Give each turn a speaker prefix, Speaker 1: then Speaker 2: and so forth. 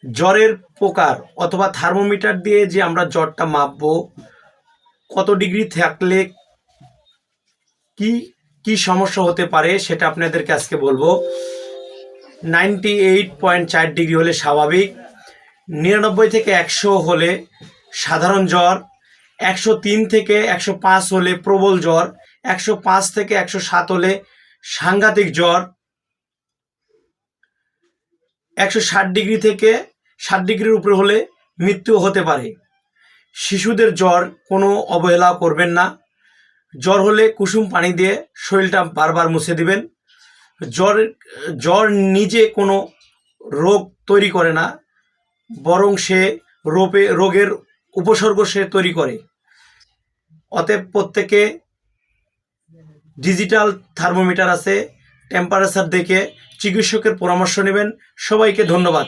Speaker 1: জ্বরের প্রকার অথবা থার্মোমিটার দিয়ে যে আমরা জ্বরটা মাপবো, কত ডিগ্রি থাকলে কি কি সমস্যা হতে পারে সেটা আপনাদেরকে আজকে বলবো। 98.4 ডিগ্রি হলে স্বাভাবিক, 99 থেকে 100 হলে সাধারণ জ্বর, 103 থেকে 105 হলে প্রবল জ্বর, 105 থেকে 107 হলে সাংঘাতিক জ্বর, 160 ডিগ্রি থেকে 60 ডিগ্রির উপরে হলে মৃত্যু হতে পারে। শিশুদের জ্বর কোনো অবহেলা করবেন না। জ্বর হলে কুসুম পানি দিয়ে শরীরটা বারবার মুছে দিবেন। জ্বর নিজে কোনো রোগ তৈরি করে না, বরং সে রোগের উপসর্গ সে তৈরি করে। অতএব প্রত্যেকে ডিজিটাল থার্মোমিটার আছে, টেম্পারেচার দেখে চিকিৎসকের পরামর্শ নেবেন। সবাইকে ধন্যবাদ।